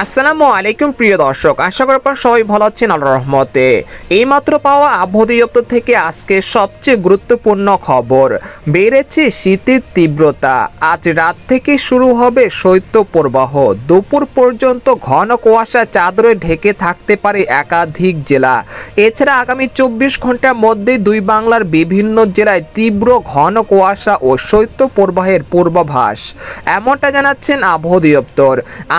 আসসালামু আলাইকুম প্রিয় দর্শক, আশা করি আপনারা সবাই ভালো আছেন আল্লাহর রহমতে। এইমাত্র পাওয়া আবহাওয়া অধিদপ্তর থেকে আজকে সবচেয়ে গুরুত্বপূর্ণ খবর, বেড়েছে শীতের তীব্রতা। আজ রাত থেকে শুরু হবে শৈত্যপ্রবাহ, দুপুর পর্যন্ত ঘন কুয়াশা চাদরে ঢেকে থাকতে পারে একাধিক জেলা। এছাড়া আগামী 24 ঘন্টার মধ্যে দুই বাংলার বিভিন্ন জেলায় তীব্র ঘন কুয়াশা ও শৈত্যপ্রবাহের পূর্বাভাস, এমনটা জানাচ্ছেন আবহাওয়া অধিদপ্তর।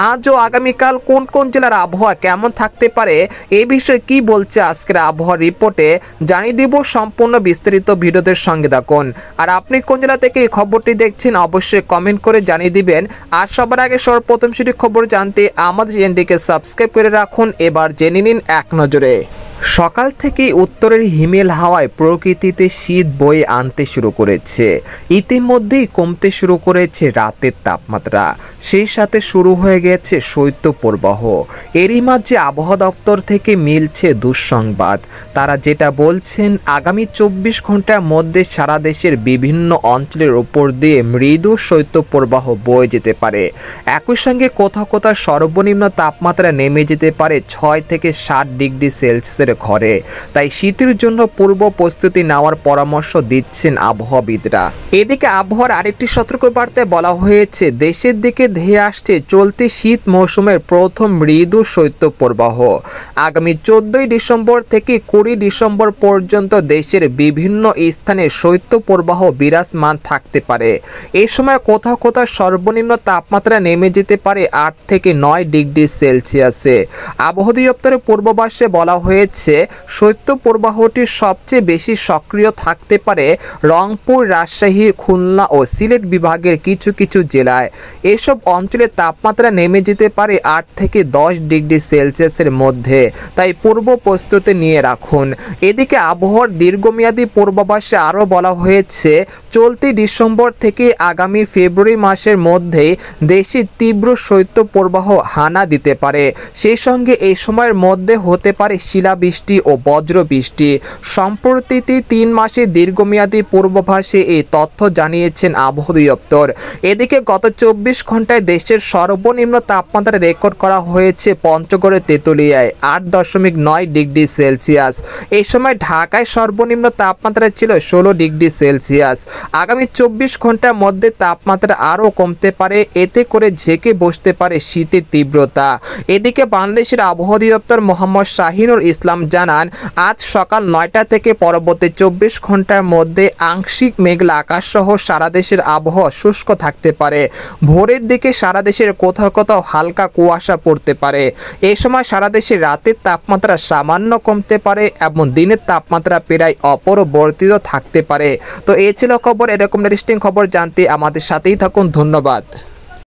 আজ ও আগামীকাল কোন কোন জেলার আবহাওয়া কেমন থাকতে পারে এই বিষয়ে কি বলছে আজকের আবহাওয়া রিপোর্টে জানিয়ে দিব। সম্পূর্ণ বিস্তারিত ভিডিওদের সঙ্গে থাকুন। আর আপনি কোন জেলা থেকে এই খবরটি দেখছেন অবশ্যই কমেন্ট করে জানিয়ে দিবেন। আর সবার আগে সর্বপ্রথম সেটি খবর জানতে আমাদের চ্যানেলটিকে সাবস্ক্রাইব করে রাখুন। এবার জেনে নিন এক নজরে। সকাল থেকে উত্তরের হিমেল হাওয়ায় প্রকৃতিতে শীত বয়ে আনতে শুরু করেছে। ইতিমধ্যেই কমতে শুরু করেছে রাতের তাপমাত্রা, সেই সাথে শুরু হয়ে গেছে শৈত্যপ্রবাহ। এরই মাঝে আবহাওয়া দপ্তর থেকে মিলছে দুঃসংবাদ। তারা যেটা বলছেন, আগামী 24 ঘন্টার মধ্যে সারা দেশের বিভিন্ন অঞ্চলের উপর দিয়ে মৃদু শৈত্যপ্রবাহ বয়ে যেতে পারে। একই সঙ্গে কোথাও কোথাও সর্বনিম্ন তাপমাত্রা নেমে যেতে পারে 6 থেকে 7 ডিগ্রি সেলসিয়াসের ঘরে। তাই শীতের জন্য পূর্ব প্রস্তুতি নেওয়ার পরামর্শ দিচ্ছেন আবহাওয়াবিদরা। এদিকে আবহাওয়ার আরেকটি সতর্কবার্তায় বলা হয়েছে, দেশের দিকে ধেয়ে আসছে চলতি শীত মৌসুমের প্রথম মৃদু শৈত্যপ্রবাহ। আগামী 14 ডিসেম্বর থেকে 20 ডিসেম্বর পর্যন্ত দেশের বিভিন্ন স্থানে শৈত্যপ্রবাহ বিরাজমান থাকতে পারে। এই সময় কোথাও কোথাও সর্বনিম্ন তাপমাত্রা নেমে যেতে পারে 8 থেকে 9 ডিগ্রি সেলসিয়াসে। আবহাওয়া অধিদপ্তরের পূর্বাভাসে বলা হয়েছে, শৈত্যপ্রবাহটি সবচেয়ে বেশি সক্রিয় থাকতে পারে রংপুর, রাজশাহী, খুলনা ও সিলেট বিভাগের কিছু কিছু জেলায়। এসব অঞ্চলে তাপমাত্রা নেমে যেতে পারে 8 থেকে 10 ডিগ্রি সেলসিয়াসের মধ্যে, তাই পূর্ব প্রস্তুতি নিয়ে রাখুন। এদিকে আবহাওয়ার দীর্ঘমেয়াদী পূর্বাভাসে আরও বলা হয়েছে, চলতি ডিসেম্বর থেকে আগামী ফেব্রুয়ারি মাসের মধ্যে দেশে তীব্র শৈত্যপ্রবাহ হানা দিতে পারে। সেই সঙ্গে এই সময়ের মধ্যে হতে পারে শিলাবৃষ্টি ও বজ্রবৃষ্টি। সম্প্রতি 3 মাসের দীর্ঘমেয়াদী পূর্বাভাসে এই তথ্য জানিয়েছেন আবহাওয়া অধিদপ্তর। এদিকে গত 24 ঘন্টায় দেশের সর্বনিম্ন তাপমাত্রা রেকর্ড করা হয়েছে পঞ্চগড়ের তেঁতুলিয়ায় 8.9 ডিগ্রি সেলসিয়াস। এই সময় ঢাকায় সর্বনিম্ন তাপমাত্রা ছিল 16 ডিগ্রি সেলসিয়াস। আগামী 24 ঘন্টার মধ্যে তাপমাত্রা আরও কমতে পারে, এতে করে ঝেঁকে বসতে পারে শীতের তীব্রতা। এদিকে বাংলাদেশের আবহাওয়া অধিদপ্তর মোহাম্মদ শাহিনুর ইসলাম জানান, আজ সকাল 9টা থেকে পরবর্তী 24 ঘন্টার মধ্যে আংশিক মেঘলা আকাশ সহ সারা দেশের আবহাওয়া শুষ্ক থাকতে পারে। ভোরের দিকে সারা দেশের কোথাও কোথাও হালকা কুয়াশা পড়তে পারে। এই সময় সারা দেশে রাতের তাপমাত্রা সামান্য কমতে পারে এবং দিনের তাপমাত্রা প্রায় অপরিবর্তিত থাকতে পারে। তো এই ছিল খবর। এরকম ইন্টারেস্টিং খবর জানতে আমাদের সাথেই থাকুন। ধন্যবাদ।